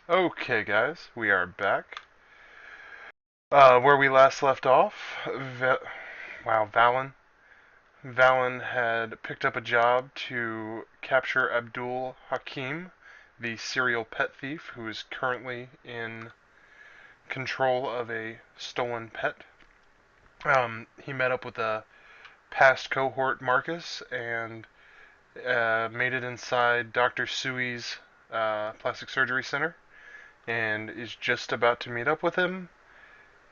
Okay, guys, we are back. Where we last left off, wow, Valen had picked up a job to capture Abdul Hakim, the serial pet thief who is currently in control of a stolen pet. He met up with a past cohort, Marcus, and made it inside Dr. Sui's plastic surgery center, and is just about to meet up with him.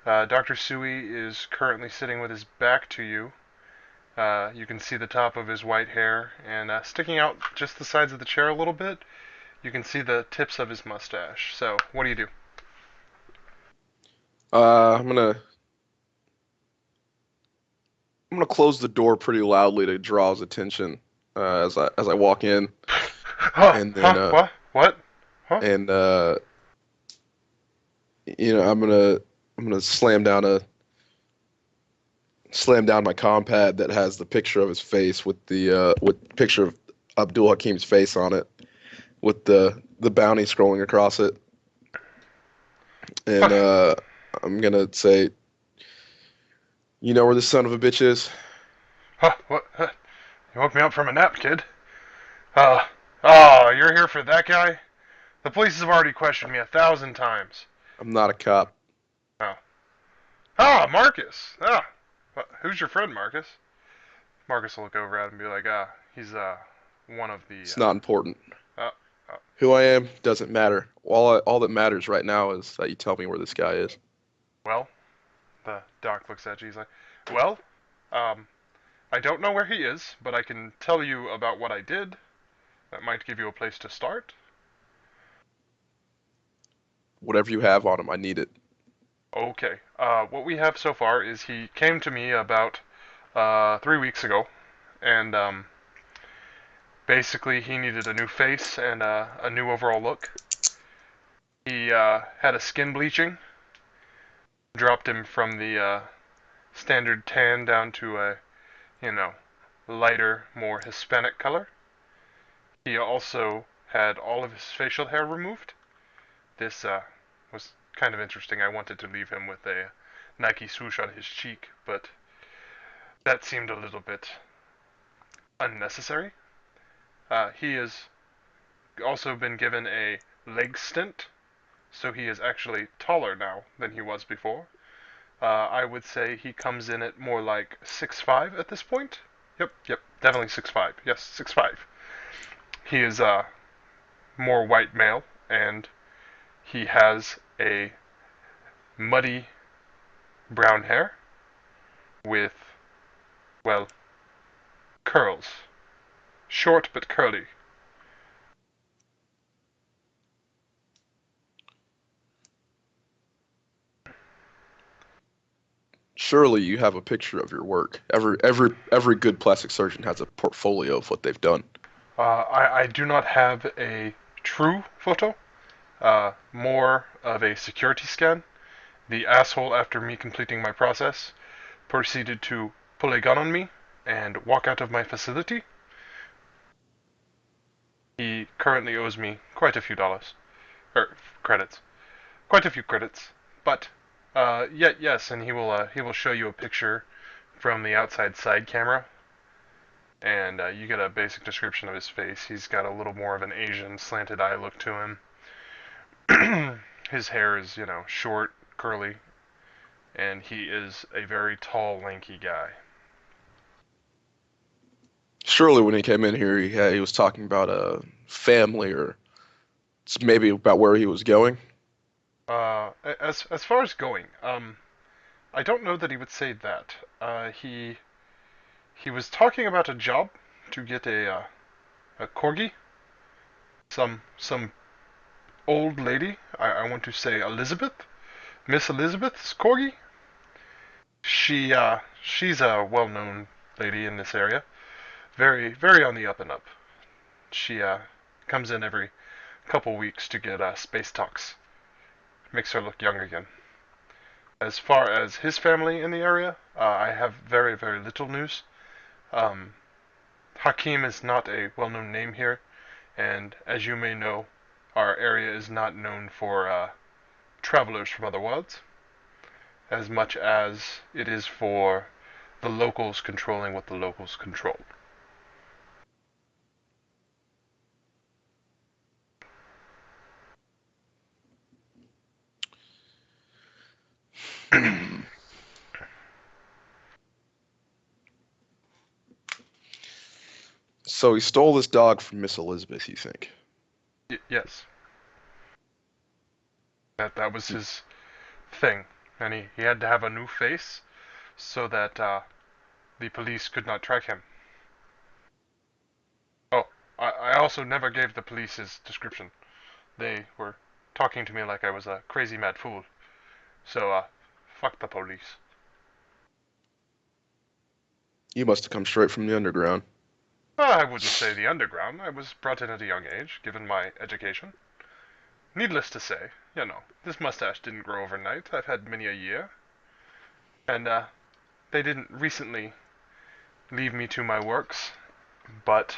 Dr. Sui is currently sitting with his back to you. You can see the top of his white hair, and sticking out just the sides of the chair a little bit, you can see the tips of his mustache. So, what do you do? I'm gonna close the door pretty loudly to draw his attention as I walk in, Huh? and then Huh? What? What? Huh? and I'm gonna slam down my compad that has the picture of his face with picture of Abdul Hakim's face on it with the bounty scrolling across it, and Huh? I'm gonna say, you know where this son of a bitch is? Huh? What? Huh? You woke me up from a nap, kid. Uh, oh, you're here for that guy? The police have already questioned me 1,000 times. I'm not a cop. Oh. Ah, Marcus. Ah. Who's your friend, Marcus? Marcus will look over at him and be like, he's, one of the, It's not important. uh, uh, Who I am doesn't matter. All that matters right now is that you tell me where this guy is. well, the doc looks at you. He's like, well, um, I don't know where he is, but I can tell you about what I did. That might give you a place to start. Whatever you have on him, I need it. Okay. What we have so far is he came to me about 3 weeks ago, and basically he needed a new face and a new overall look. He had a skin bleaching, dropped him from the standard tan down to a, you know, lighter, more Hispanic color. He also had all of his facial hair removed. This was kind of interesting. I wanted to leave him with a Nike swoosh on his cheek, but that seemed a little bit unnecessary. He has also been given a leg stint, so he is actually taller now than he was before. I would say he comes in at more like 6'5" at this point. Yep, definitely 6'5". Yes, 6'5". He is more white male, and he has a muddy brown hair with, well, curls. Short but curly. Surely you have a picture of your work. Every good plastic surgeon has a portfolio of what they've done. I do not have a true photo, more of a security scan. The asshole, after me completing my process, proceeded to pull a gun on me and walk out of my facility. He currently owes me quite a few dollars, or credits, quite a few credits. But yet yes, and he will show you a picture from the outside side camera, and you get a basic description of his face. He's got a little more of an Asian slanted eye look to him. His hair is, short, curly, and he is a very tall, lanky guy. Surely when he came in here, he was talking about a family or maybe about where he was going. As far as going, I don't know that he would say that. He was talking about a job to get a corgi, some old lady. I want to say Elizabeth, Miss Elizabeth's corgi. She's a well-known lady in this area, very on the up and up. She comes in every couple weeks to get space talks. Makes her look young again. As far as his family in the area, I have very little news. Hakim is not a well-known name here, and as you may know, our area is not known for travelers from other worlds as much as it is for the locals controlling what the locals control. Hmm. So he stole this dog from Miss Elizabeth, you think? Yes, that was his thing, and he had to have a new face so that the police could not track him. Oh, I also never gave the police his description. They were talking to me like I was a crazy mad fool. So, fuck the police. You must have come straight from the underground. I wouldn't say the underground. I was brought in at a young age, given my education. Needless to say, this mustache didn't grow overnight. I've had many a year. And, they didn't recently leave me to my works, but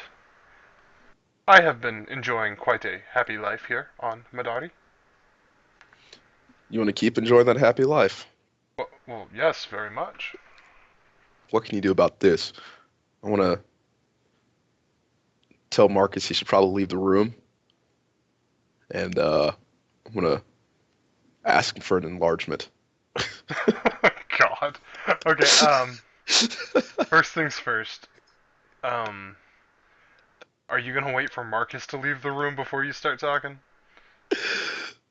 I have been enjoying quite a happy life here on Madari. You want to keep enjoying that happy life. Well, yes, very much. What can you do about this? I want to tell Marcus he should probably leave the room, and I'm gonna ask him for an enlargement. God. Okay, first things first. Um, are you gonna wait for Marcus to leave the room before you start talking?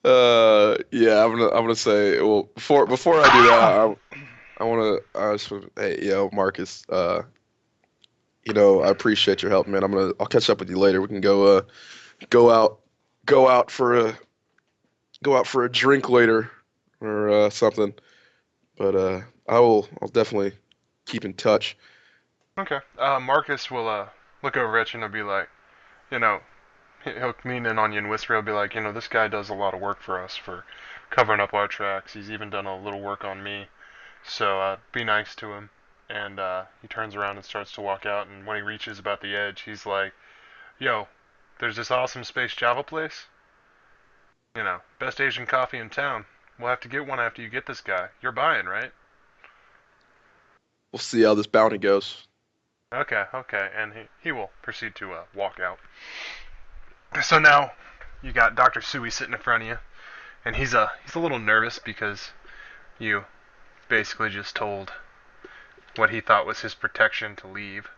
Yeah, I'm gonna say, well, before I do that, I wanna hey, yo, Marcus, I appreciate your help, man. I'll catch up with you later. We can go out go out for a go out for a drink later or something. But I'll definitely keep in touch. Okay. Marcus will look over at you and he'll be like, you know, he'll lean in on you and whisper. He'll be like, this guy does a lot of work for us for covering up our tracks. He's even done a little work on me. So be nice to him. And he turns around and starts to walk out. And when he reaches about the edge, he's like, "Yo, there's this awesome space Java place. Best Asian coffee in town. We'll have to get one after you get this guy. You're buying, right?" We'll see how this bounty goes. Okay, okay. And he will proceed to walk out. So now you got Dr. Sui sitting in front of you, and he's a little nervous because you basically just told what he thought was his protection to leave.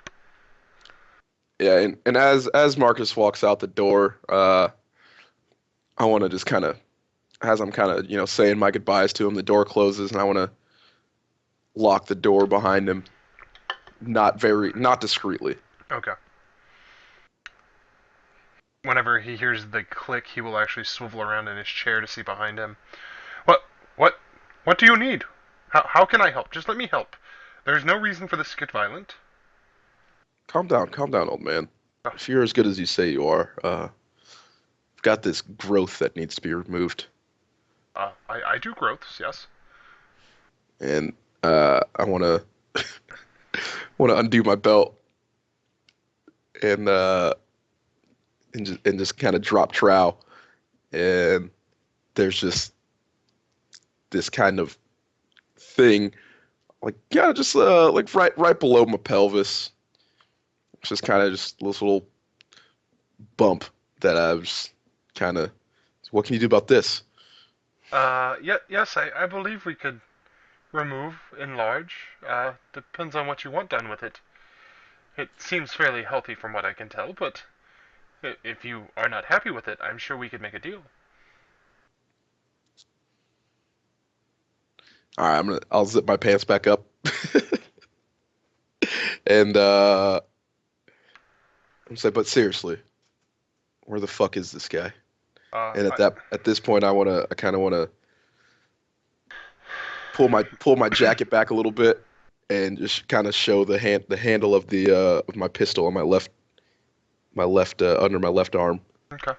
Yeah, and as Marcus walks out the door, I want to just kind of, as I'm kind of saying my goodbyes to him, the door closes, and I want to lock the door behind him, not discreetly. Okay. Whenever he hears the click, he will actually swivel around in his chair to see behind him. What? What? What do you need? How can I help? Just let me help. There's no reason for this to get violent. Calm down, old man. Oh, If you're as good as you say you are, I've got this growth that needs to be removed, I do growths, yes. and I want to undo my belt and just kind of drop trowel, and there's just this kind of thing, like yeah, just like right below my pelvis. It's just kind of just this little bump that I was kind of. What can you do about this? Yes, I believe we could remove, enlarge. Depends on what you want done with it. It seems fairly healthy from what I can tell, but if you are not happy with it, I'm sure we could make a deal. All right, I'll zip my pants back up, and I'm say, but seriously, where the fuck is this guy? Uh, And I, at this point, I kind of wanna pull my jacket back a little bit and just kind of show the handle of the of my pistol on my left under my left arm. okay.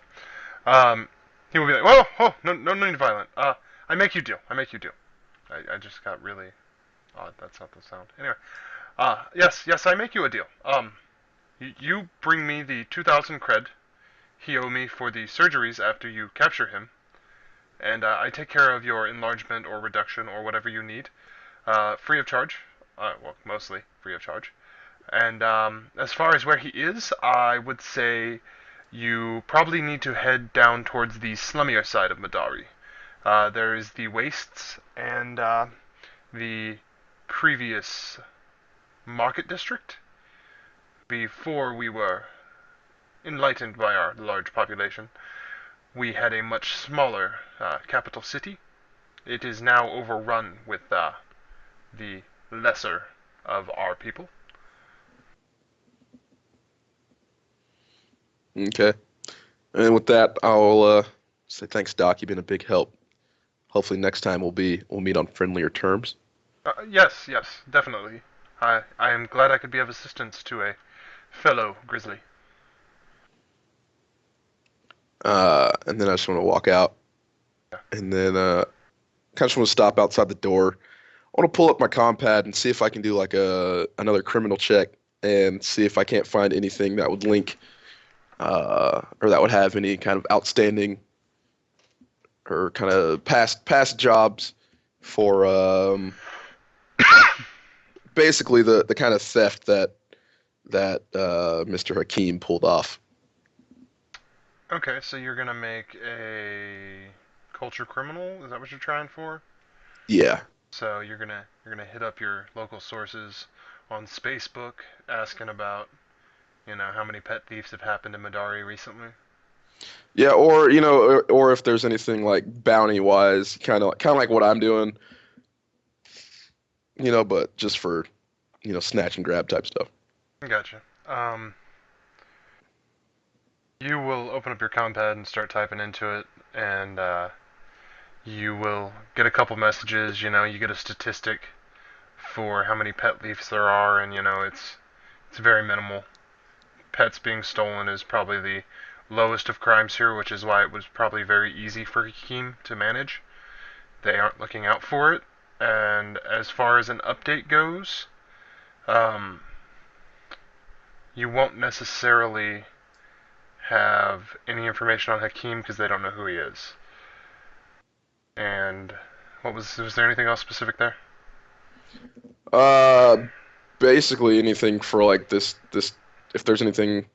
Um, he will be like, "Whoa, oh, no, no, no need to violent. I make you deal. I make you deal." I just got really odd. That's not the sound. Anyway, yes, yes, I make you a deal. You bring me the 2,000 cred Hiomi for the surgeries after you capture him, and I take care of your enlargement or reduction or whatever you need, free of charge. Well, mostly free of charge. And as far as where he is, I would say you probably need to head down towards the slummier side of Madari. There is the wastes and the previous market district before we were enlightened by our large population. We had a much smaller capital city. It is now overrun with the lesser of our people. Okay. And with that, I'll say thanks, Doc. You've been a big help. Hopefully next time we'll meet on friendlier terms. Yes, yes, definitely. I am glad I could be of assistance to a fellow grizzly. And then I just want to walk out, Yeah. and then kind of just want to stop outside the door. I want to pull up my compad and see if I can do like another criminal check and see if I can't find anything that would link or that would have any kind of outstanding or kind of past jobs for basically the kind of theft that Mr. Hakeem pulled off. Okay, so you're gonna make a culture criminal? Is that what you're trying for? Yeah. So you're gonna hit up your local sources on Spacebook, asking about how many pet thieves have happened in Madari recently. Yeah, or or if there's anything like bounty wise, kind of like what I'm doing, but just for, snatch and grab type stuff. Gotcha. You will open up your compad and start typing into it, and you will get a couple messages. You get a statistic for how many pet thieves there are, and it's very minimal. Pets being stolen is probably the lowest of crimes here, which is why it was probably very easy for Hakeem to manage. They aren't looking out for it. And as far as an update goes, um, you won't necessarily have any information on Hakeem because they don't know who he is. And was there anything else specific there? Uh, Basically anything for like this if there's anything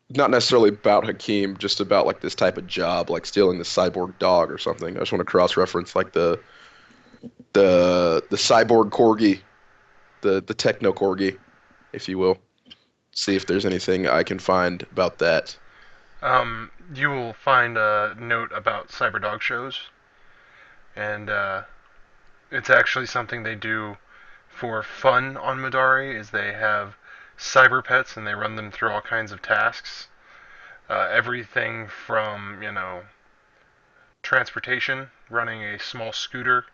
not necessarily about Hakeem, just about like this type of job, like stealing the cyborg dog or something. I just want to cross-reference like the cyborg corgi, the techno corgi, if you will. See if there's anything I can find about that. You will find a note about cyber dog shows, and it's actually something they do for fun on Madari. Is they have cyber pets and they run them through all kinds of tasks. Everything from transportation, running a small scooter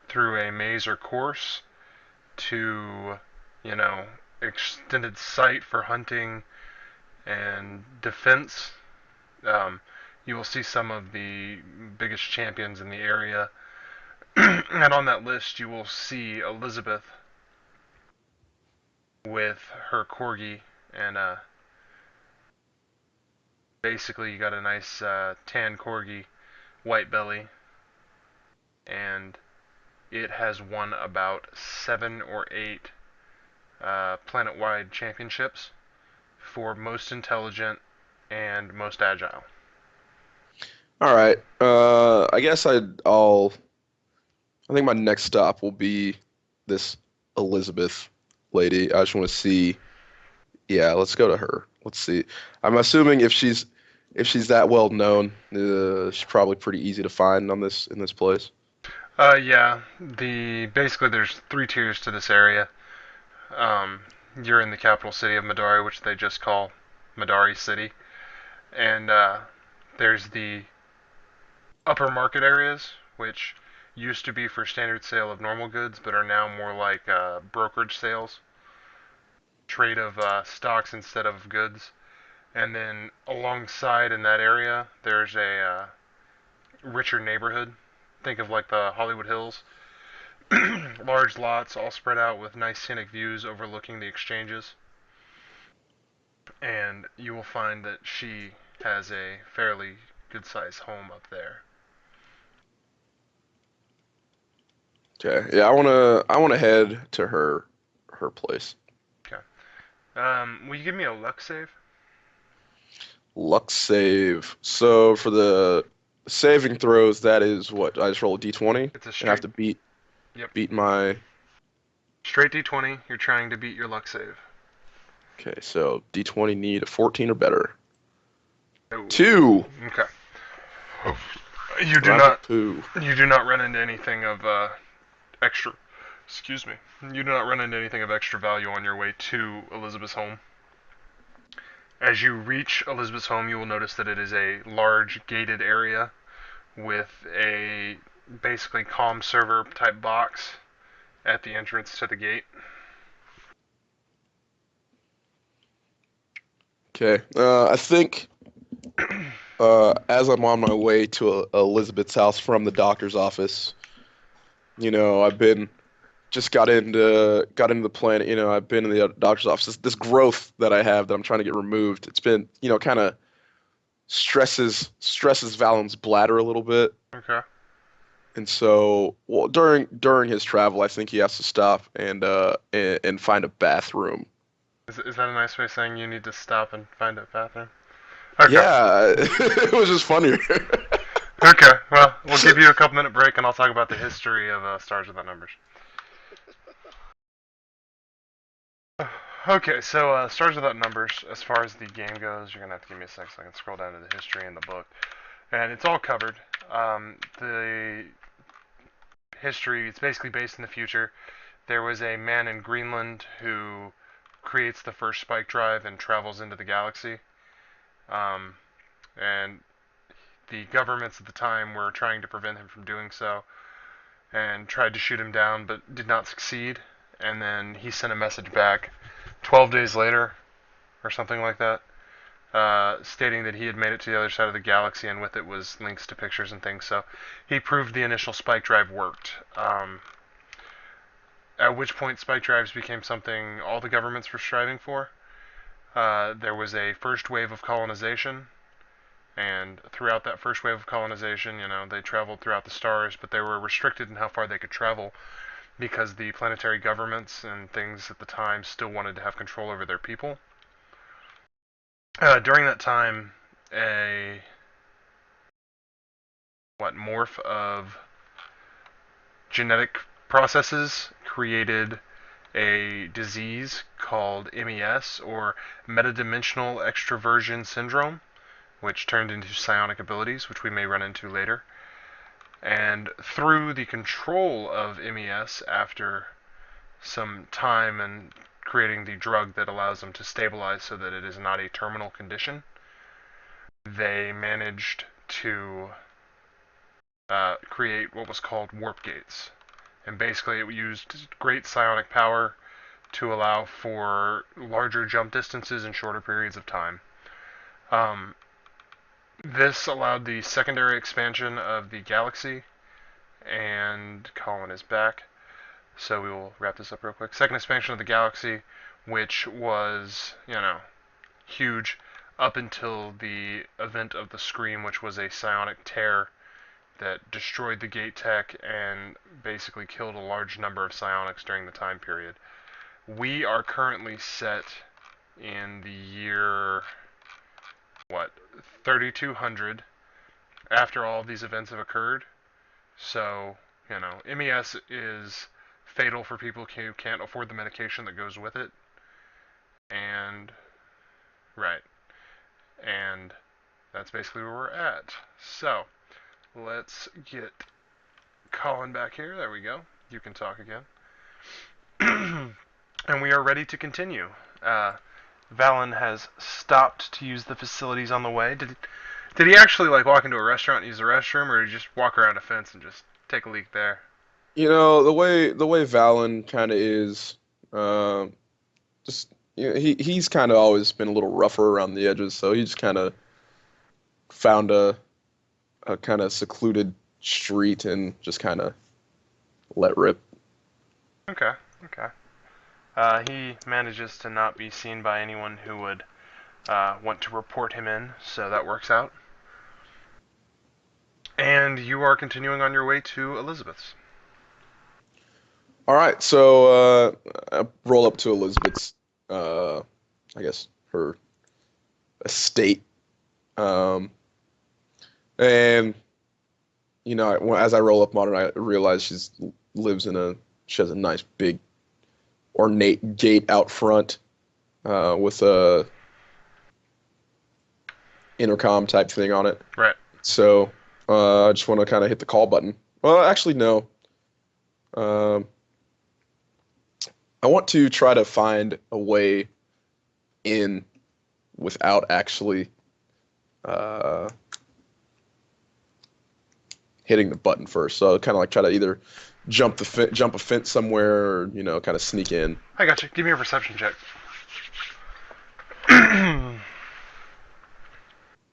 through a maze or course, to you know extended sight for hunting and defense. Um, you will see some of the biggest champions in the area, and on that list you will see Elizabeth with her corgi, and basically you got a nice tan corgi, white belly, and it has won about 7 or 8 planet-wide championships for most intelligent and most agile. All right. I guess I think my next stop will be this Elizabeth lady. I just want to see. Yeah, let's go to her. Let's see. I'm assuming if she's that well known, she's probably pretty easy to find on this in this place. Yeah, basically there's 3 tiers to this area. Um, you're in the capital city of Madari, which they just call Madari City, and there's the upper market areas, which used to be for standard sale of normal goods, but are now more like brokerage sales, trade of stocks instead of goods. And then alongside in that area, there's a richer neighborhood. Think of like the Hollywood Hills. Large lots all spread out with nice scenic views overlooking the exchanges. and you will find that she has a fairly good-sized home up there. Okay. Yeah, I wanna head to her place. Okay. Will you give me a luck save? Luck save. So for the saving throws, that is what? I just roll a d20 It's a and have straight. to beat Yep. beat my. Straight d20. You're trying to beat your luck save. Okay, so d20 need a 14 or better. Oh. Two. Okay. You do Round of not. poo. You do not run into anything of extra. Excuse me. You do not run into anything of extra value on your way to Elizabeth's home. As you reach Elizabeth's home, you will notice that it is a large gated area with a basically comm server type box at the entrance to the gate. Okay. I think as I'm on my way to Elizabeth's house from the doctor's office, I've been just got into the planet. I've been in the doctor's office. This growth that I have that I'm trying to get removed. It's been, kind of stresses Valen's bladder a little bit. Okay. And so, well, during his travel, I think he has to stop and find a bathroom. Is that a nice way of saying you need to stop and find a bathroom? Okay. Yeah, it was just funnier. Okay. Well, we'll give you a couple minute break and I'll talk about the history of stars without numbers. Okay, so stars without numbers. As far as the game goes, you're gonna have to give me a second so I can scroll down to the history in the book, and it's all covered. The history, it's basically based in the future. There was a man in Greenland who creates the first spike drive and travels into the galaxy. Um, and the governments at the time were trying to prevent him from doing so and tried to shoot him down but did not succeed. And then he sent a message back 12 days later or something like that, stating that he had made it to the other side of the galaxy, and with it was links to pictures and things. So he proved the initial spike drive worked. At which point, spike drives became something all the governments were striving for. There was a first wave of colonization, and throughout that first wave of colonization, they traveled throughout the stars, but they were restricted in how far they could travel because the planetary governments and things at the time still wanted to have control over their people. During that time, a morph of genetic processes created a disease called MES, or metadimensional extroversion syndrome, which turned into psionic abilities, which we may run into later. And through the control of MES, after some time and creating the drug that allows them to stabilize so that it is not a terminal condition, they managed to create what was called warp gates. And basically, it used great psionic power to allow for larger jump distances in shorter periods of time. Um, this allowed the secondary expansion of the galaxy, and Colin is back. So we will wrap this up real quick. Second expansion of the galaxy, which was, huge up until the event of the Scream, which was a psionic tear that destroyed the gate tech and basically killed a large number of psionics during the time period. We are currently set in the year, 3200 after all of these events have occurred. So, MES is fatal for people who can't afford the medication that goes with it. And, right. And that's basically where we're at. So, let's get Colin back here. There we go. You can talk again. And we are ready to continue. Valen has stopped to use the facilities on the way. Did he actually walk into a restaurant and use the restroom, or did he just walk around a fence and just take a leak there? The way Valen kind of is, um, just he's kind of always been a little rougher around the edges, so he just kind of found a kind of secluded street and just kind of let rip. Okay, okay. He manages to not be seen by anyone who would want to report him in, so that works out. And you are continuing on your way to Elizabeth's. All right, so I roll up to Elizabeth's, uh, I guess her estate, um, and as I roll up on her, I realize she has a nice big ornate gate out front with a intercom type thing on it. Right. So I just want to kind of hit the call button. Well, actually, no. Um, I want to try to find a way in without actually uh, hitting the button first. So kind of like try to either jump a fence somewhere, or kind of sneak in. I got you. Give me a perception check.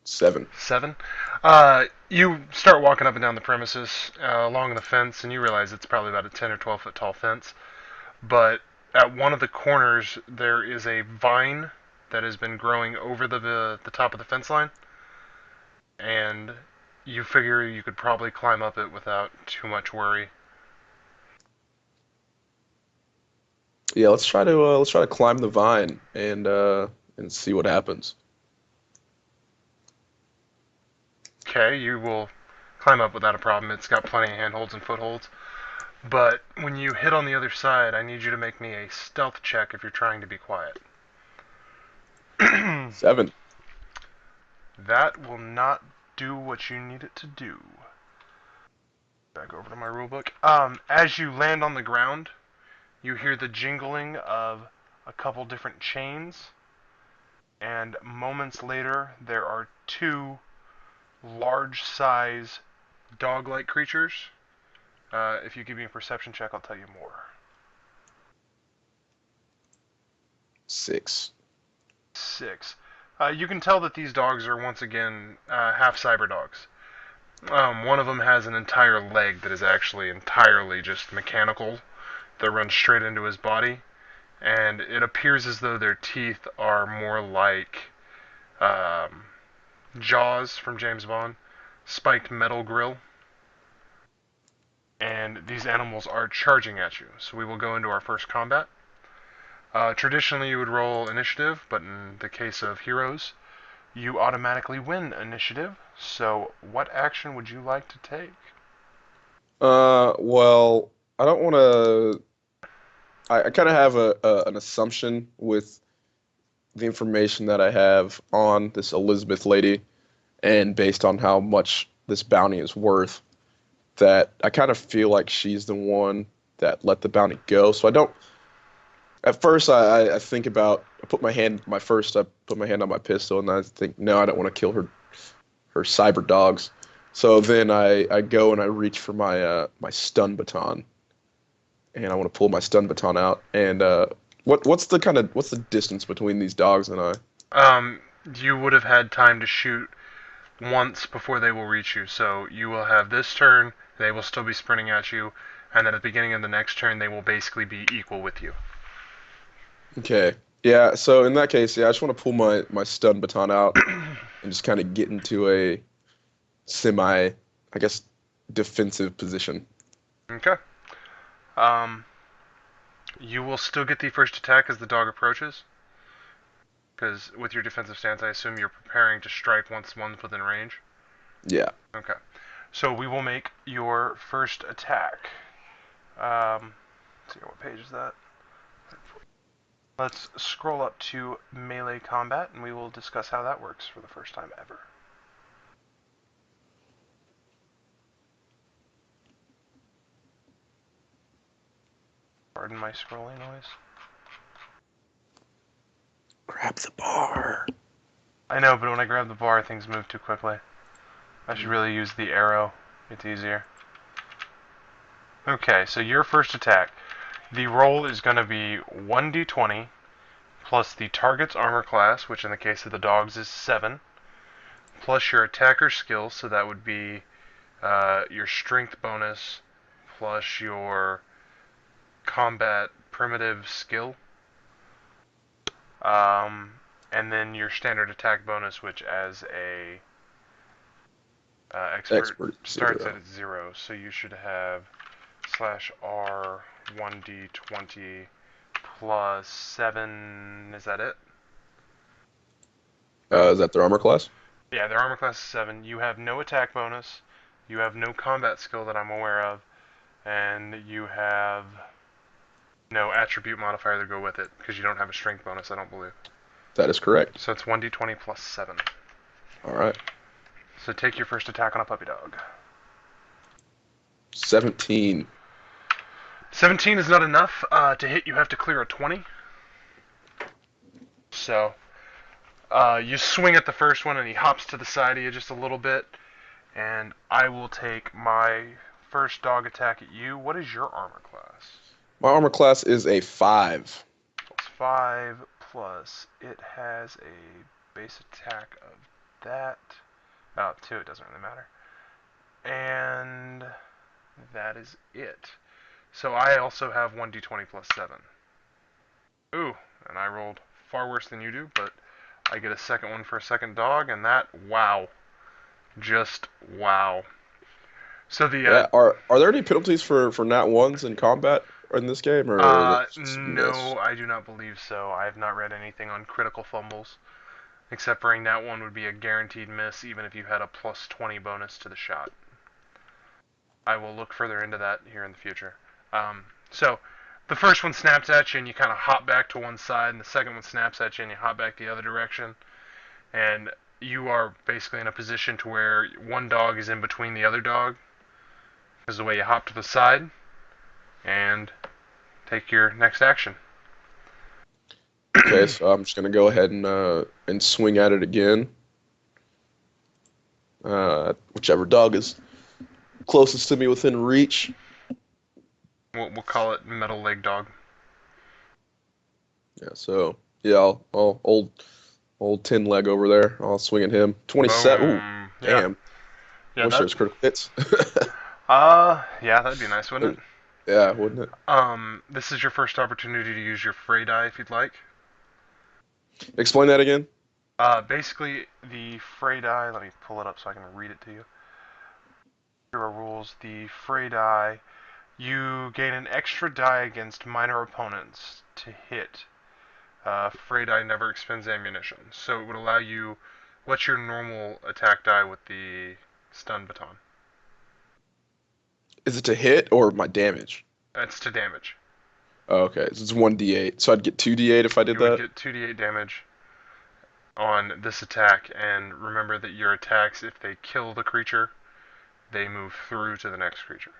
7. 7. You start walking up and down the premises along the fence, and you realize it's probably about a 10 or 12 foot tall fence. But at one of the corners, there is a vine that has been growing over the top of the fence line, and you figure you could probably climb up it without too much worry. Yeah, let's try to climb the vine and see what happens. Okay, you will climb up without a problem. It's got plenty of handholds and footholds. But when you hit on the other side, I need you to make me a stealth check if you're trying to be quiet. 7. That will not do what you need it to do. Back over to my rulebook. As you land on the ground, you hear the jingling of a couple different chains, and moments later, there are two large-size dog-like creatures. If you give me a perception check, I'll tell you more. 6. 6. You can tell that these dogs are once again half cyber dogs. One of them has an entire leg that is actually entirely just mechanical that runs straight into his body, and it appears as though their teeth are more like um, Jaws from James Bond, spiked metal grill, and these animals are charging at you. So we will go into our first combat. Traditionally, you would roll initiative, but in the case of heroes, you automatically win initiative. So, what action would you like to take? Well, I don't want to. I kind of have an assumption with the information that I have on this Elizabeth lady, and based on how much this bounty is worth, that I kind of feel like she's the one that let the bounty go. So I don't. At first, I think about. I put my hand on my pistol, and I think, no, I don't want to kill her cyber dogs. So then I go and I reach for my stun baton, and I want to pull my stun baton out. And what's the distance between these dogs and I? Um, you would have had time to shoot once before they will reach you. So you will have this turn, they will still be sprinting at you, and then at the beginning of the next turn, they will basically be equal with you. Okay. Yeah, so in that case, yeah, I just want to pull my stun baton out and just kind of get into a semi, I guess, defensive position. Okay. Um, you will still get the first attack as the dog approaches, because with your defensive stance, I assume you're preparing to strike once one's within range. Yeah. Okay. So we will make your first attack. Let's see, what page is that? Let's scroll up to melee combat, and we will discuss how that works for the first time ever. Pardon my scrolling noise. Grab the bar. I know, but when I grab the bar, things move too quickly. I should really use the arrow. It's easier. Okay, so your first attack. The roll is going to be 1d20 plus the target's armor class, which in the case of the dogs is 7, plus your attacker skill, so that would be your strength bonus plus your combat primitive skill. Um, and then your standard attack bonus, which as a expert Expert starts 0. at 0. So you should have /R 1d20 plus 7. Is that it? No. Is that their armor class? Yeah, their armor class is 7. You have no attack bonus. You have no combat skill that I'm aware of. And you have no attribute modifier to go with it, because you don't have a strength bonus, I don't believe. That is correct. So it's 1d20 plus 7. All right. So take your first attack on a puppy dog. 17. 17 is not enough. To hit, you have to clear a 20. So you swing at the first one, and he hops to the side of you just a little bit. And I will take my first dog attack at you. What is your armor class? My armor class is a 5. Plus 5 plus it has a base attack of that. 2, it doesn't really matter. And that is it. So I also have 1d20 plus 7. Ooh, and I rolled far worse than you do, but I get a second one for a second dog, and that, wow. Just wow. So the Yeah. Are there any penalties for nat ones in combat in this game, or is it just miss? no, I do not believe so. I have not read anything on critical fumbles, except for that one would be a guaranteed miss, even if you had a plus 20 bonus to the shot. I will look further into that here in the future. So the first one snaps at you, and you kind of hop back to one side, and the second one snaps at you, and you hop back the other direction, and you are basically in a position to where one dog is in between the other dog, because the way you hop to the side, and take your next action. Okay, so I'm just gonna go ahead and swing at it again. Whichever dog is closest to me within reach. We'll call it Metal Leg Dog. Yeah, so yeah, I'll old tin leg over there. I'll swing at him. 27. Ooh, Boom. Yeah. damn. Yeah, Wish there that. was critical hits. Yeah, that'd be nice, wouldn't it? Yeah, wouldn't it? This is your first opportunity to use your Fray die if you'd like. Explain that again. Basically, the Fray die, let me pull it up so I can read it to you. Here are rules. The Fray die, you gain an extra die against minor opponents to hit. Fray die never expends ammunition, so it would allow you. What's your normal attack die with the stun baton? Is it to hit or my damage? That's to damage. Oh, okay, so it's 1d8. So I'd get 2d8 if I did You would that? get 2d8 damage on this attack, and remember that your attacks, if they kill the creature, they move through to the next creature.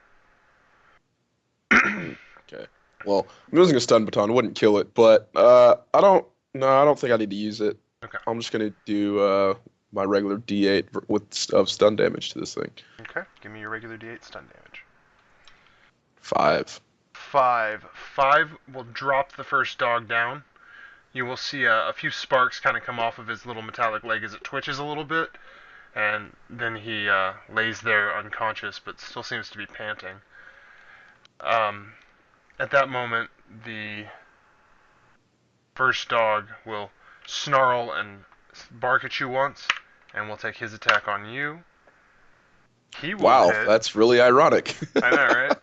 Okay. Well, I'm using a stun baton. It wouldn't kill it, but I don't. No, I don't think I need to use it. Okay. I'm just gonna do my regular d8 of stun damage to this thing. Okay. Give me your regular d8 stun damage. 5. 5. 5 will drop the first dog down. You will see a few sparks kind of come off of his little metallic leg as it twitches a little bit, and then he lays there unconscious, but still seems to be panting. At that moment, the first dog will snarl and bark at you once, and will take his attack on you. He will Wow, hit. that's really ironic. I know, right?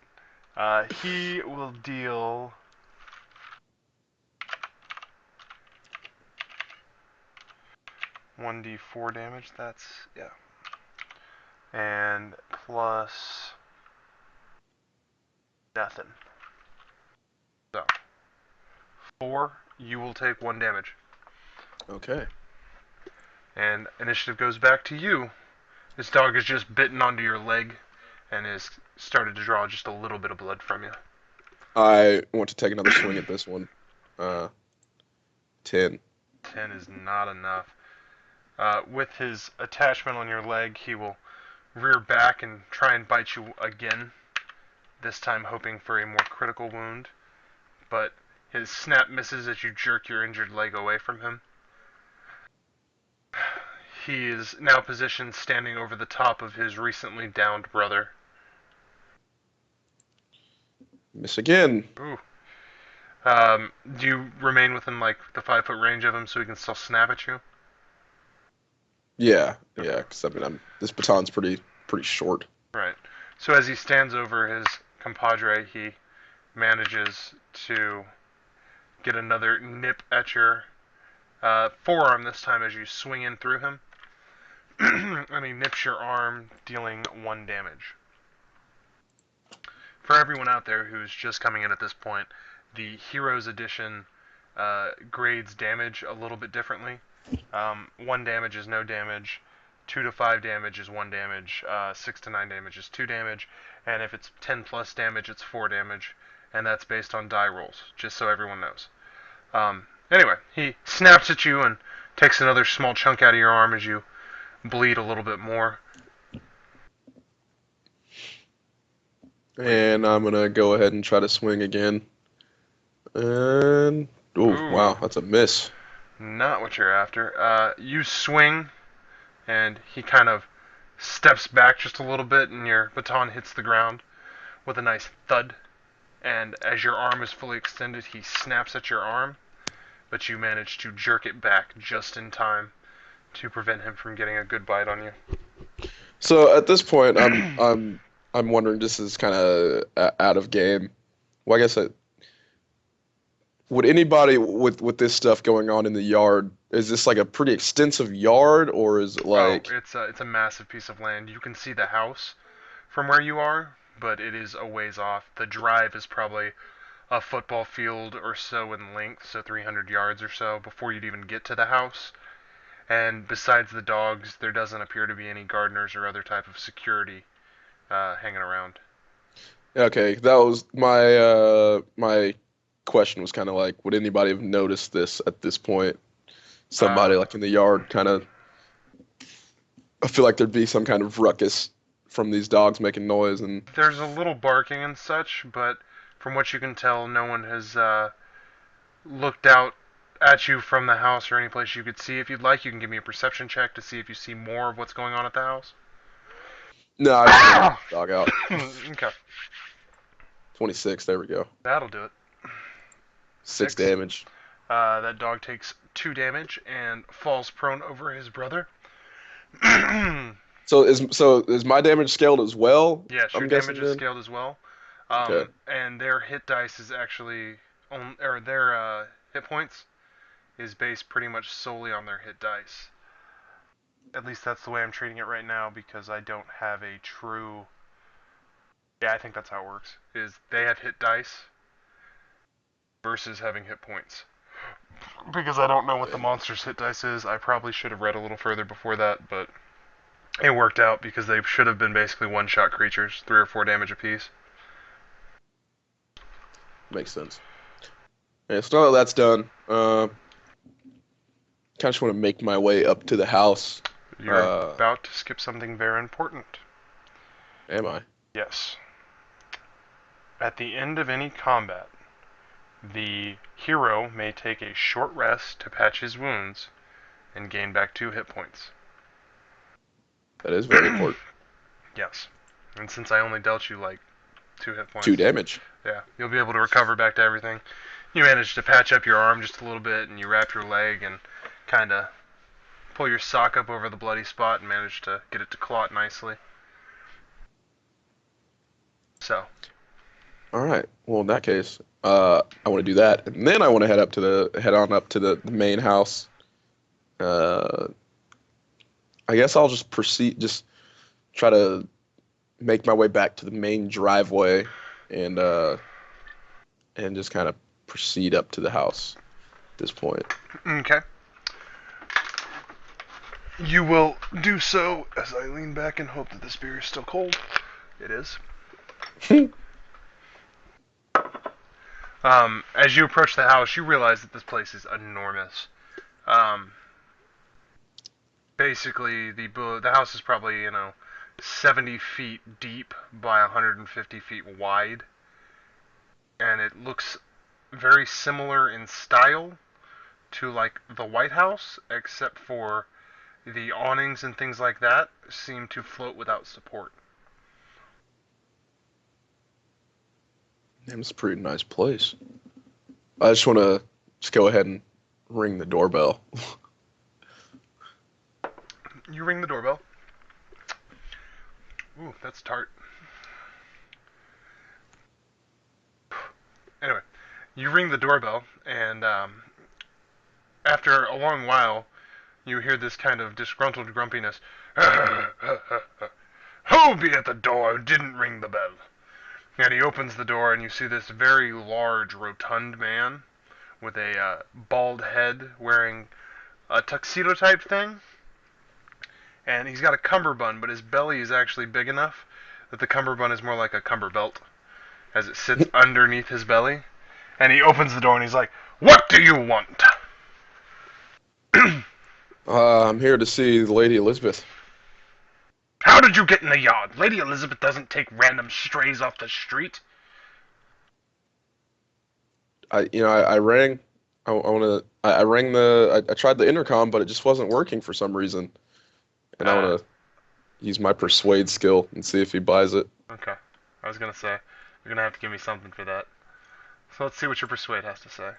He will deal 1d4 damage. That's, yeah. And plus nothing. So, 4, you will take 1 damage. Okay. And initiative goes back to you. This dog is just bitten onto your leg and has started to draw just a little bit of blood from you. I want to take another swing at this one. 10. 10 is not enough. With his attachment on your leg, he will rear back and try and bite you again, this time hoping for a more critical wound. But his snap misses as you jerk your injured leg away from him. He is now positioned standing over the top of his recently downed brother. Miss again. Ooh. Do you remain within like the 5 foot range of him so he can still snap at you? Yeah, Okay, yeah. Because I mean, this baton's pretty short. right. So as he stands over his compadre, he manages to get another nip at your forearm this time as you swing in through him, and he nips your arm, dealing 1 damage. For everyone out there who's just coming in at this point, the Heroes Edition grades damage a little bit differently. 1 damage is no damage, 2 to 5 damage is 1 damage, 6 to 9 damage is 2 damage, and if it's 10 plus damage, it's 4 damage, and that's based on die rolls, just so everyone knows. Anyway, he snaps at you and takes another small chunk out of your arm as you bleed a little bit more. And I'm gonna go ahead and try to swing again. And oh Ooh, wow, that's a miss. not what you're after. You swing, and he kind of steps back just a little bit, and your baton hits the ground with a nice thud. And as your arm is fully extended, he snaps at your arm, but you manage to jerk it back just in time to prevent him from getting a good bite on you. So at this point, I'm wondering. This is kind of out of game. Well, I guess would anybody with this stuff going on in the yard? Is this like a pretty extensive yard, or is it Oh, like? it's a massive piece of land. You can see the house from where you are, but it is a ways off. The drive is probably a football field or so in length, so 300 yards or so before you'd even get to the house. And besides the dogs, there doesn't appear to be any gardeners or other type of security hanging around. Okay, that was my question was kind of like, would anybody have noticed this at this point? Uh, Somebody like in the yard, kind of. I feel like there'd be some kind of ruckus from these dogs making noise, and there's a little barking and such, but from what you can tell, no one has looked out at you from the house or any place you could see. If you'd like, you can give me a perception check to see if you see more of what's going on at the house. no, I just want to check the dog out. Okay, 26, there we go. that'll do it. Six Six. damage. That dog takes 2 damage and falls prone over his brother. So is my damage scaled as well? Yes, your I'm damage guessing is then. scaled as well. Okay, And their hit dice is actually or their hit points is based pretty much solely on their hit dice. At least that's the way I'm treating it right now because I don't have a true. Yeah, I think that's how it works. Is they have hit dice versus having hit points. Because I don't know what the monster's hit dice is, I probably should have read a little further before that, but it worked out because they should have been basically one-shot creatures, 3 or 4 damage apiece. makes sense. Yeah, so now that that's done, kind of just want to make my way up to the house. You're Uh, about to skip something very important. am I? Yes. At the end of any combat, the hero may take a short rest to patch his wounds and gain back 2 hit points. That is very important. Yes. And since I only dealt you like 2 hit Two points, damage. yeah, you'll be able to recover back to everything. You manage to patch up your arm just a little bit, and you wrap your leg and kind of pull your sock up over the bloody spot and manage to get it to clot nicely. So, All right. Well, in that case, I want to do that, and then I want to head on up to the main house. Uh, I guess I'll just proceed, just try to make my way back to the main driveway, and just kind of proceed up to the house at this point. okay. You will do so as I lean back and hope that this beer is still cold. It is. As you approach the house, you realize that this place is enormous. Um, Basically, the house is probably 70 feet deep by 150 feet wide, and it looks very similar in style to like the White House, except for the awnings and things like that seem to float without support. Damn, it's a pretty nice place. I just want to just go ahead and ring the doorbell. You ring the doorbell. Ooh, that's tart. Anyway, you ring the doorbell, and after a long while, you hear this kind of disgruntled grumpiness. Who be at the door who didn't ring the bell? And he opens the door, and you see this very large, rotund man with a bald head wearing a tuxedo type thing. And he's got a cummerbund, but his belly is actually big enough that the cummerbund is more like a cummerbelt as it sits underneath his belly. And he opens the door and he's like, "What do you want?" I'm here to see Lady Elizabeth. "How did you get in the yard? Lady Elizabeth doesn't take random strays off the street." I rang. I rang I tried the intercom, but it just wasn't working for some reason. And I Uh, want to use my persuade skill and see if he buys it. okay. I was gonna say, you're gonna have to give me something for that. So let's see what your persuade has to say.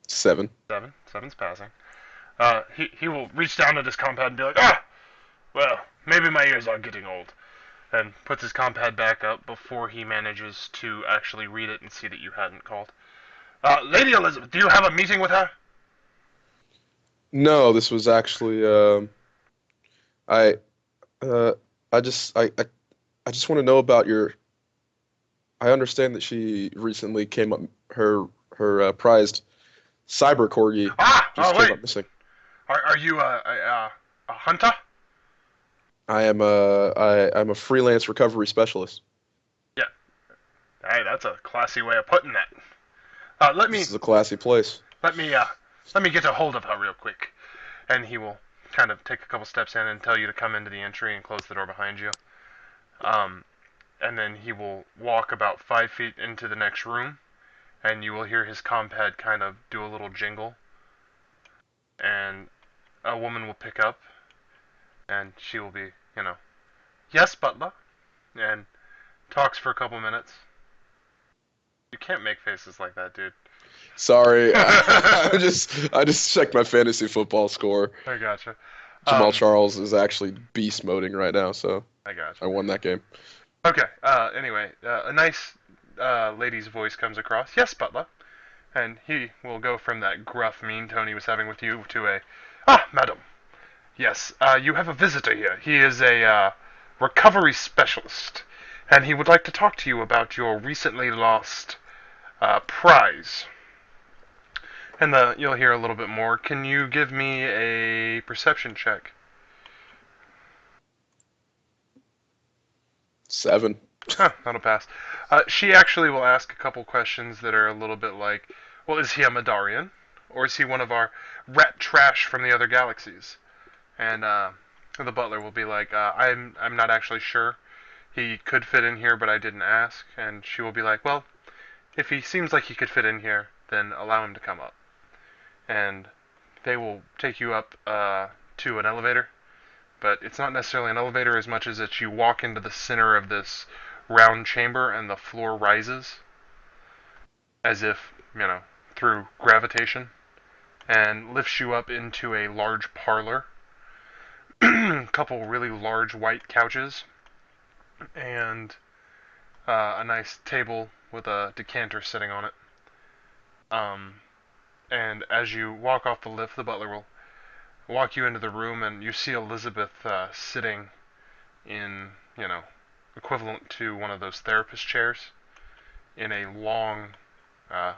7. Seven. Seven's passing. He will reach down at his compad and be like, well, maybe my ears are getting old. And puts his compad back up before he manages to actually read it and see that you hadn't called. Lady Elizabeth, do you have a meeting with her? No, this was actually I uh I just I just want to know about your I understand that she recently came up her prized cyber corgi just Oh came wait. up missing. Are you a hunter? I'm a freelance recovery specialist. Yeah. Hey, that's a classy way of putting that. Uh, let me This is a classy place. let me let me get a hold of her real quick. And he will kind of take a couple steps in and tell you to come into the entry and close the door behind you. Um, and then he will walk about 5 feet into the next room, and you will hear his compad kind of do a little jingle, and a woman will pick up, and she will be, yes, butler, and talks for a couple minutes. You can't make faces like that, dude. Sorry, I I just checked my fantasy football score. gotcha. Jamal Um, Charles is actually beast moding right now, so I gotcha. I won that game. Okay. Anyway, a nice lady's voice comes across. Yes, butler. And he will go from that gruff, mean tone he was having with you to a, madam. Yes, you have a visitor here. He is a recovery specialist, and he would like to talk to you about your recently lost prize. And you'll hear a little bit more. Can you give me a perception check? 7. Huh, that'll pass. She actually will ask a couple questions that are a little bit like, well, is he a Madarian? Or is he one of our rat trash from the other galaxies? And the butler will be like, I'm not actually sure. He could fit in here, but I didn't ask. And she will be like, well, if he seems like he could fit in here, then allow him to come up. And they will take you up to an elevator, but it's not necessarily an elevator as much as that you walk into the center of this round chamber and the floor rises as if, through gravitation and lifts you up into a large parlor. A couple really large white couches and a nice table with a decanter sitting on it. Um, and as you walk off the lift, the butler will walk you into the room, and you see Elizabeth sitting in, equivalent to one of those therapist chairs in a long, uh,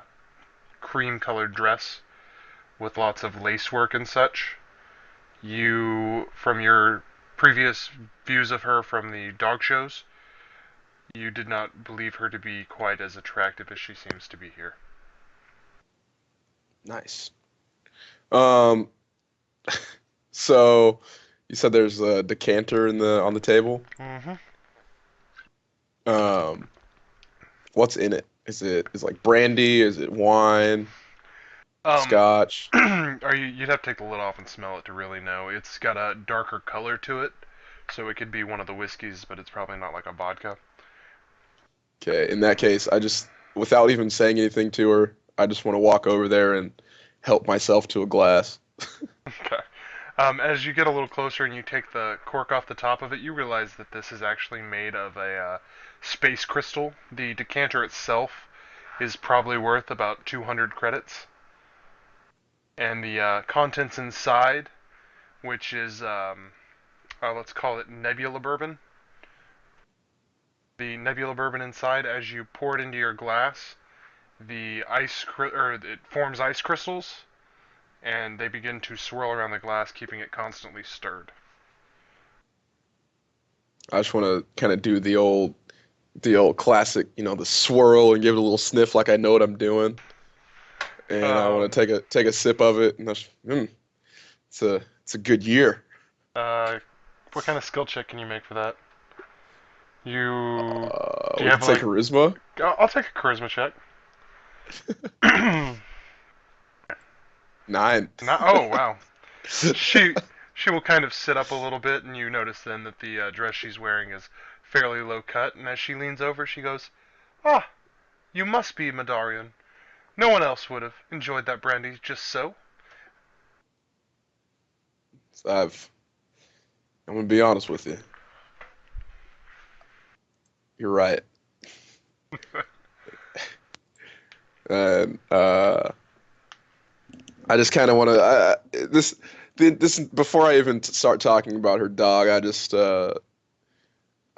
cream-colored dress with lots of lacework and such. You, from your previous views of her from the dog shows, you did not believe her to be quite as attractive as she seems to be here. Nice. Um, so you said there's a decanter in the on the table. Mm-hmm. Um, what's in it? Is it like brandy? Is it wine? Um, Scotch? you'd have to take the lid off and smell it to really know. It's got a darker color to it, so it could be one of the whiskeys, but it's probably not like a vodka. Okay, in that case, without even saying anything to her, I just want to walk over there and help myself to a glass. Okay. As you get a little closer and you take the cork off the top of it, you realize that this is actually made of a space crystal. The decanter itself is probably worth about 200 credits, and the contents inside, which is let's call it nebula bourbon. The nebula bourbon inside, as you pour it into your glass, it forms ice crystals, and they begin to swirl around the glass, keeping it constantly stirred. I just want to kind of do the old classic, the swirl and give it a little sniff like I know what I'm doing. And I want Um, to take a sip of it, and it's a good year. uh, what kind of skill check can you make for that? You do you We have could say like? charisma. I'll take a charisma check. Not. 9. Oh wow. She she will kind of sit up a little bit, and you notice then that the dress she's wearing is fairly low cut. And as she leans over, she goes, "Ah, you must be Madarian. No one else would have enjoyed that brandy just so." I've I'm gonna be honest with you. You're right. And I just kind of want to this before I even start talking about her dog. I just want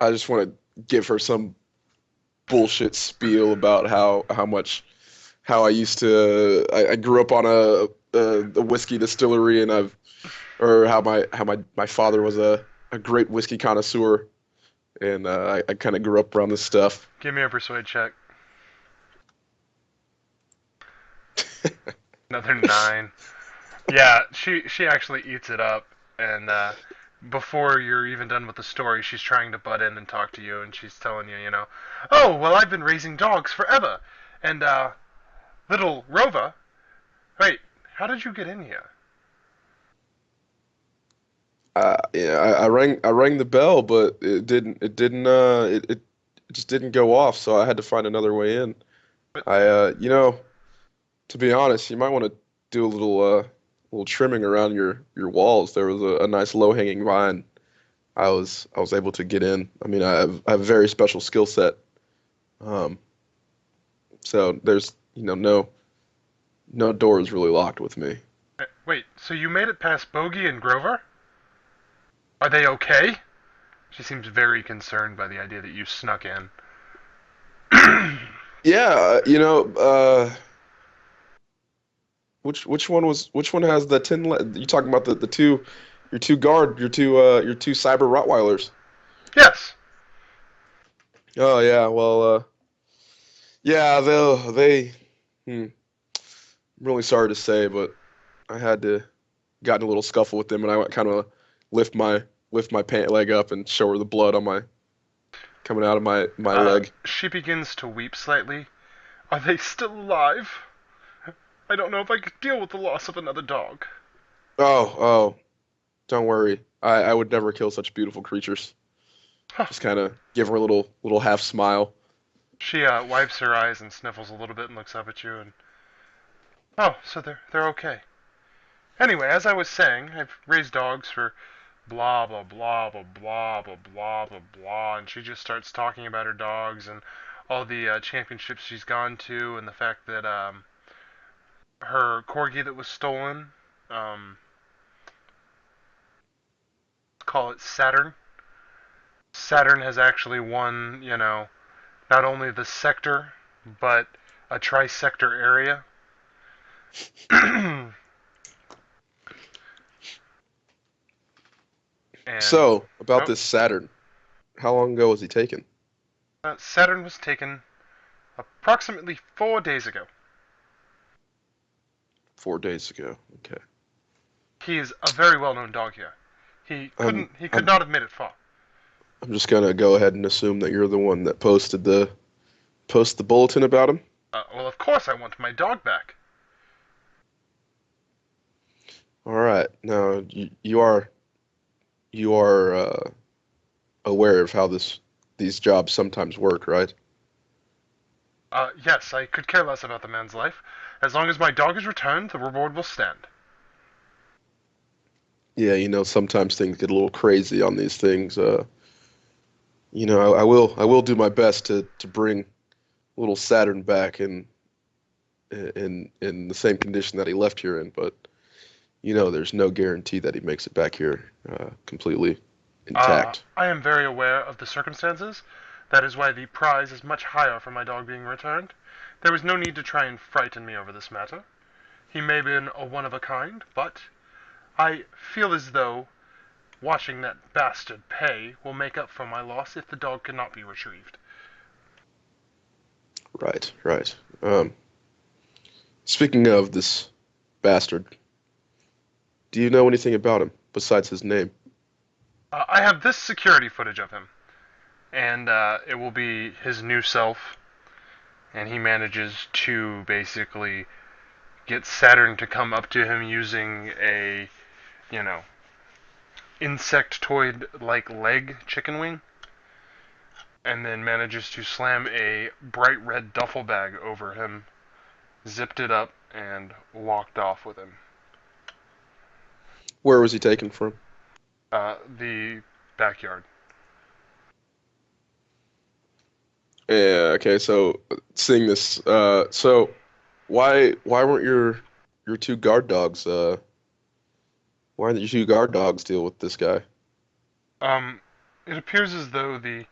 to give her some bullshit spiel about how I used to I grew up on a whiskey distillery, and or how my father was a great whiskey connoisseur, and I kind of grew up around this stuff. Give me a persuade check. Another 9. Yeah, she actually eats it up, and before you're even done with the story, she's trying to butt in and talk to you, and she's telling you, oh well, I've been raising dogs forever, and little Rova. Wait, how did you get in here? Yeah, I rang the bell, but it just didn't go off, so I had to find another way in. But To be honest, you might want to do a little trimming around your walls. There was a nice low-hanging vine. I was able to get in. I mean, I have a very special skill set. Um, so there's no door is really locked with me. wait, so you made it past Bogey and Grover? Are they okay? She seems very concerned by the idea that you snuck in. Yeah, which one has the you talking about the two your two cyber Rottweilers? Yes. Oh yeah, well yeah, hmm, I'm really sorry to say, but I had to got in a little scuffle with them, and I kind of lift my lift my pant leg up and show her the blood on my coming out of my leg. She begins to weep slightly. Are they still alive? I don't know if I could deal with the loss of another dog. Oh, don't worry. I would never kill such beautiful creatures. Huh. Just kind of give her a little half smile. She wipes her eyes and sniffles a little bit and looks up at you and oh, so they're okay. Anyway, as I was saying, I've raised dogs for blah blah blah blah blah blah blah blah blah, and she just starts talking about her dogs and all the championships she's gone to, and the fact that her corgi that was stolen, um, call it Saturn. Saturn has actually won, not only the sector, but a tri-sector area. and So, about oh, this Saturn, how long ago was he taken? Saturn was taken approximately 4 days ago. 4 days ago. Okay. He is a very well-known dog here. He I'm couldn't. He could I'm not have made it far. I'm just gonna go ahead and assume that you're the one that post the bulletin about him. Well, of course I want my dog back. All right. Now you are aware of how these jobs sometimes work, right? Yes, I could care less about the man's life. As long as my dog is returned, the reward will stand. Yeah, sometimes things get a little crazy on these things. I will do my best to bring little Saturn back in the same condition that he left here in, but there's no guarantee that he makes it back here completely intact. I am very aware of the circumstances. That is why the prize is much higher for my dog being returned. There is no need to try and frighten me over this matter. He may have been a one of a kind, but I feel as though watching that bastard pay will make up for my loss if the dog cannot be retrieved. Right, right. Speaking of this bastard, do you know anything about him besides his name? I have this security footage of him, and it will be his new self, and he manages to basically get Saturn to come up to him using a, you know, insectoid like leg chicken wing, and then manages to slam a bright red duffel bag over him, zipped it up, and walked off with him. Where was he taken from? The backyard. Yeah, okay, so seeing this, so why weren't your two guard dogs, why didn't your two guard dogs deal with this guy? Um, it appears as though the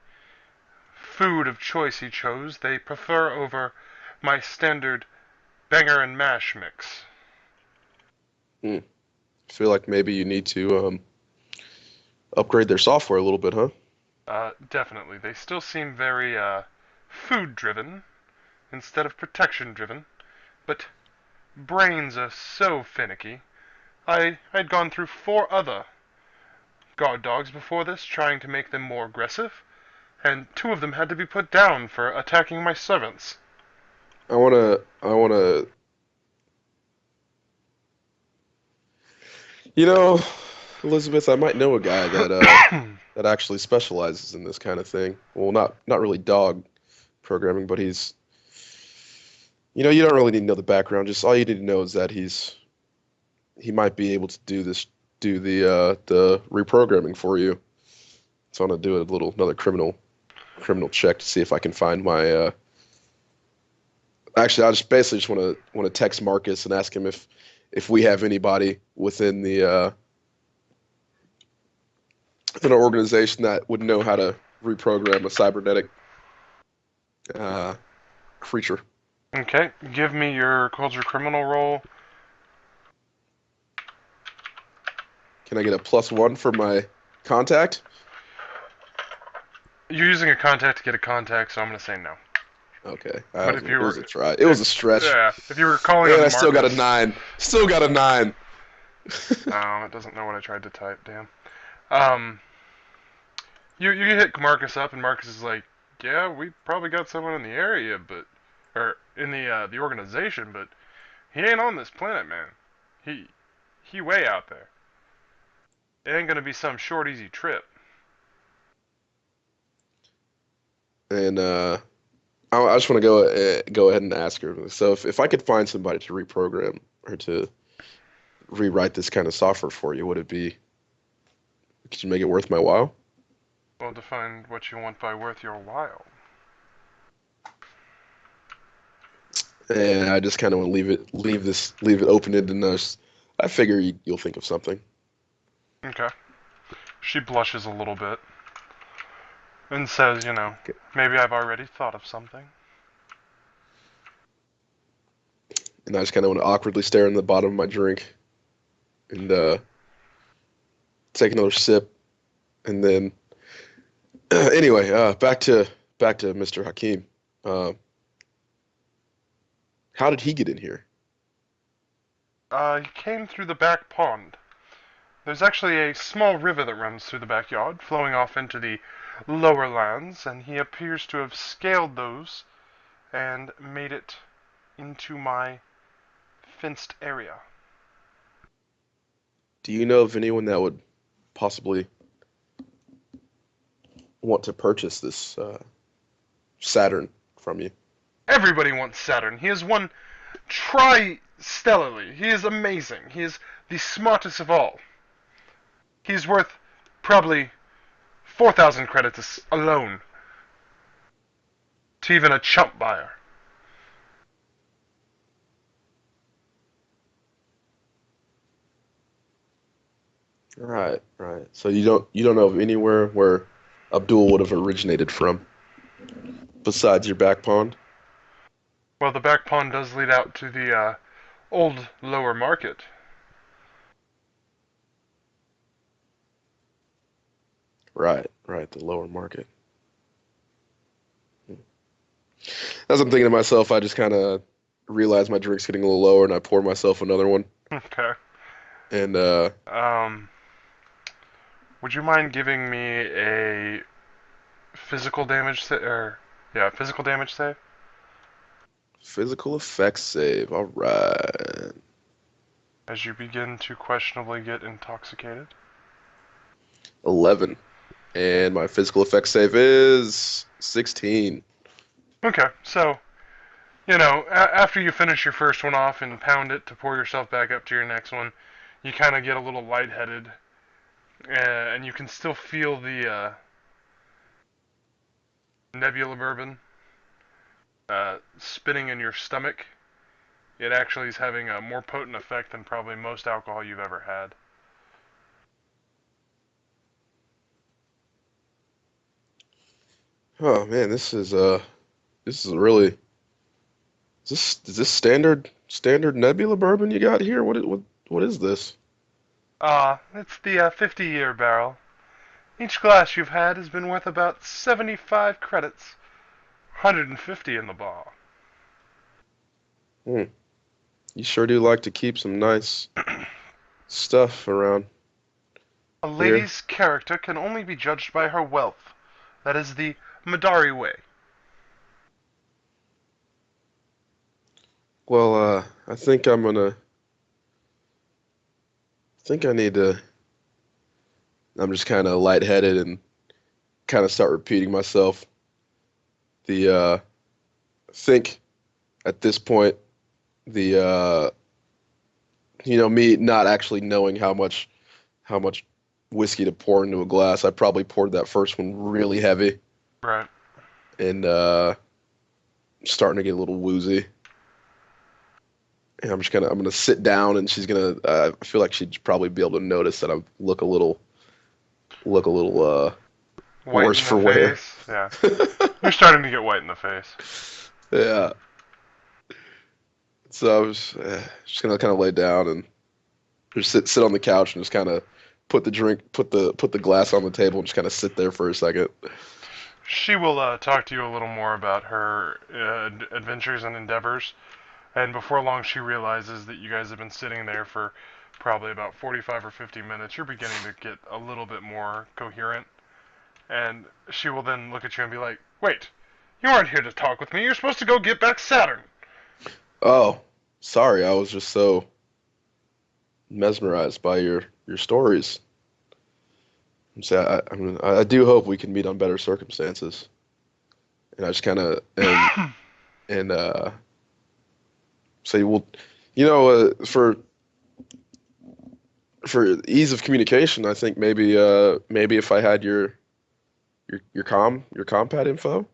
food of choice he chose they prefer over my standard banger and mash mix. Hmm. I feel like maybe you need to upgrade their software a little bit, huh? Definitely. They still seem very, food driven instead of protection driven, but brains are so finicky. I'd gone through 4 other guard dogs before this, trying to make them more aggressive, and 2 of them had to be put down for attacking my servants. I wanna, you know, Elizabeth, I might know a guy that actually specializes in this kind of thing. Well, not really dog programming, but you don't really need to know the background. Just all you need to know is that he might be able to do the reprogramming for you. So I'm gonna do another criminal check to see if I can find my. Actually, I just basically just want to text Marcus and ask him if we have anybody within our organization that would know how to reprogram a cybernetic uh, creature. Okay, give me your culture criminal roll. Can I get a +1 for my contact? You're using a contact to get a contact, so I'm gonna say no. Okay, But if you it was were, a try. It was a stretch, yeah, if you were calling and on I still got a Marcus, 9. Still got a 9. oh, it doesn't know what I tried to type. Damn. Um, you hit Marcus up, and Marcus is like, yeah, we probably got someone in the area, but or in the organization, but he ain't on this planet, man. He he way out there. It ain't gonna be some short, easy trip. And I just want to go ahead and ask her. So if I could find somebody to reprogram or to rewrite this kind of software for you, would it be? Could you make it worth my while? Well, define what you want by worth your while. And I just kind of want to leave it open ended. I figure you'll think of something. Okay. She blushes a little bit and says, Okay. maybe I've already thought of something. And I just kind of want to awkwardly stare in the bottom of my drink and take another sip, and then anyway, back to Mr. Hakim. Uh, how did he get in here? He came through the back pond. There's actually a small river that runs through the backyard, flowing off into the lower lands, and he appears to have scaled those and made it into my fenced area. Do you know of anyone that would possibly want to purchase this Saturn from you? Everybody wants Saturn. He has won tri-stellarly. He is amazing. He is the smartest of all. He's worth probably 4,000 credits alone to even a chump buyer. Right, right. So you don't know of anywhere where Abdul would have originated from besides your back pond? Well, the back pond does lead out to the old lower market. Right, right. The lower market. As I'm thinking to myself, I just kind of realize my drink's getting a little lower, and I pour myself another one. Okay. And Um, would you mind giving me a physical damage or yeah, physical damage save? physical effects save. All right. As you begin to questionably get intoxicated. 11. And my physical effects save is 16. Okay, so after you finish your first one off and pound it to pour yourself back up to your next one, you kind of get a little lightheaded, and you can still feel the nebula bourbon spinning in your stomach. It actually is having a more potent effect than probably most alcohol you've ever had. Oh man, this is really is this standard Nebula bourbon you got here? What is this? It's the 50-year barrel. Each glass you've had has been worth about 75 credits, 150 in the bar. Hmm. You sure do like to keep some nice stuff around A here. lady's character can only be judged by her wealth. That is the Madari way. Well, I think I need to. I'm just kind of lightheaded and kind of start repeating myself. The think at this point the me not actually knowing how much whiskey to pour into a glass. I probably poured that first one really heavy Right. and starting to get a little woozy. And I'm gonna sit down and she's gonna I feel like she'd probably be able to notice that I look a little White worse in the for wear. face. Yeah. You're starting to get white in the face. Yeah. So I was just gonna kind of lay down and just sit on the couch and just kind of put the glass on the table and just kind of sit there for a second. She will talk to you a little more about her adventures and endeavors. And before long, she realizes that you guys have been sitting there for probably about 45 or 50 minutes. You're beginning to get a little bit more coherent. And she will then look at you and be like, "Wait, you aren't here to talk with me. You're supposed to go get back Saturn." Oh, sorry, I was just so mesmerized by your stories. So I do hope we can meet on better circumstances. And I just kind of and say, well, for ease of communication, I think maybe if I had your compad info.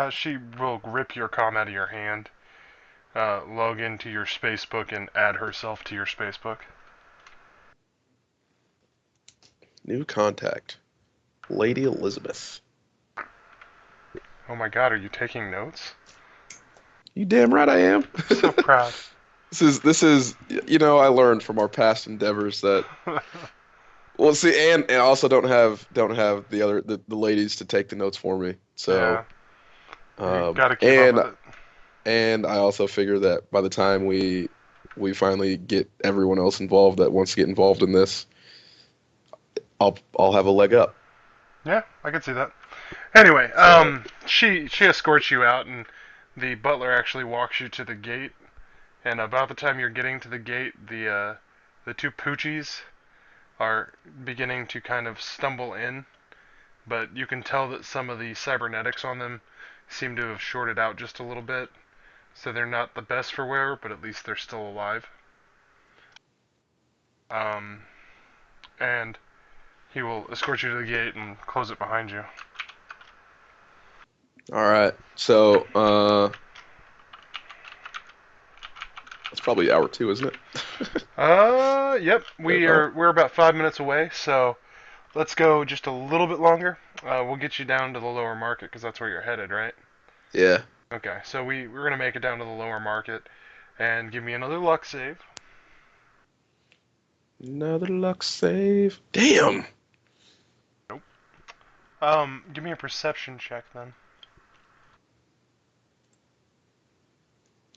She will rip your comm out of your hand, log into your spacebook, and add herself to your spacebook. New contact, Lady Elizabeth. Oh my god, are you taking notes? You damn right I am. So proud. This is I learned from our past endeavors that well see and I also don't have the ladies to take the notes for me. So Yeah, you gotta keep up and with it. and I also figure that by the time we finally get everyone else involved that wants to get involved in this, I'll have a leg up. Yeah, I can see that. Anyway, So she escorts you out, and the butler actually walks you to the gate. And about the time you're getting to the gate, the two poochies are beginning to kind of stumble in. but you can tell that some of the cybernetics on them seem to have shorted out just a little bit, so they're not the best for wear, but at least they're still alive. Um, and he will escort you to the gate and close it behind you. All right. So, that's probably hour two, isn't it? Yep, About. we're about 5 minutes away, so let's go just a little bit longer. We'll get you down to the lower market because that's where you're headed, right? Yeah. Okay, so we're gonna make it down to the lower market, and give me another luck save. Another luck save. Damn. Nope. Give me a perception check then.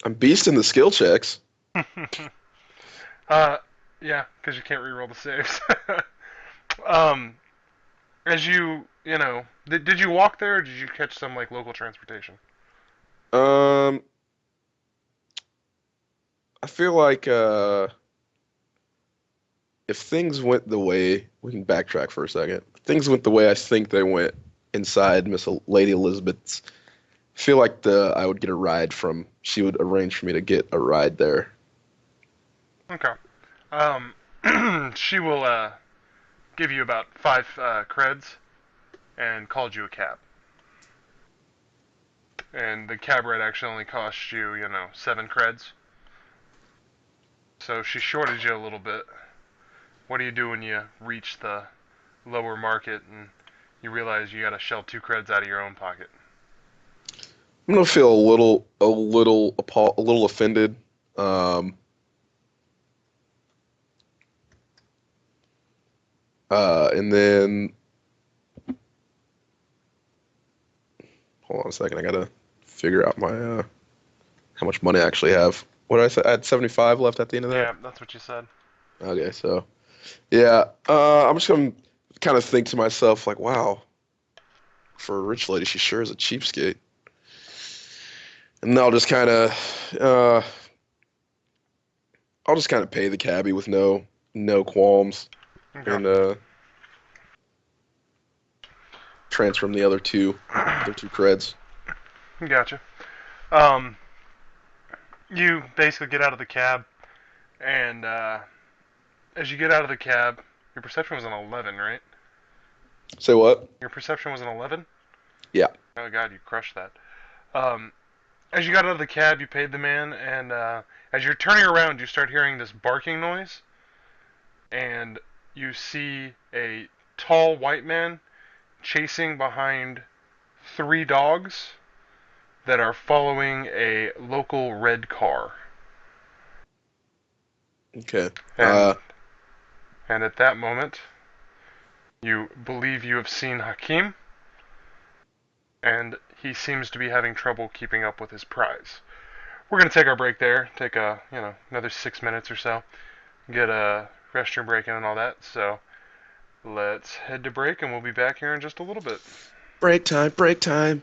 I'm beasting the skill checks. uh, yeah, because you can't reroll the saves. um, as you know, did you walk there, or did you catch some like local transportation? Um, I feel like if things went the way we can backtrack for a second. If things went the way I think they went inside Lady Elizabeth's. I feel like the I would get a ride from. She would arrange for me to get a ride there. Okay. She will give you about five creds and called you a cab. And the cab ride actually only cost you, 7 creds. So she shorted you a little bit. What do you do when you reach the lower market and you realize you gotta shell 2 creds out of your own pocket? I'm gonna feel a little offended. Um, and then hold on a second. I gotta figure out my how much money I actually have. What did I say? I had 75 left at the end of that. Yeah, that's what you said. Okay, so yeah, I'm just gonna kind of think to myself like, wow, for a rich lady, she sure is a cheapskate. And uh, I'll just kind of pay the cabbie with no qualms Okay. and transfer him the other two creds. Gotcha. Um, you basically get out of the cab, and as you get out of the cab, your perception was an 11, right? Say what? Your perception was an 11? Yeah. Oh god, you crushed that. Um, as you got out of the cab, you paid the man, and as you're turning around, you start hearing this barking noise, and you see a tall white man chasing behind 3 dogs that are following a local red car. Okay. And at that moment, you believe you have seen Hakim, and he seems to be having trouble keeping up with his prize. We're gonna take our break there, take another 6 minutes or so, get a restroom break in and all that. So let's head to break, and we'll be back here in just a little bit. Break time. Break time.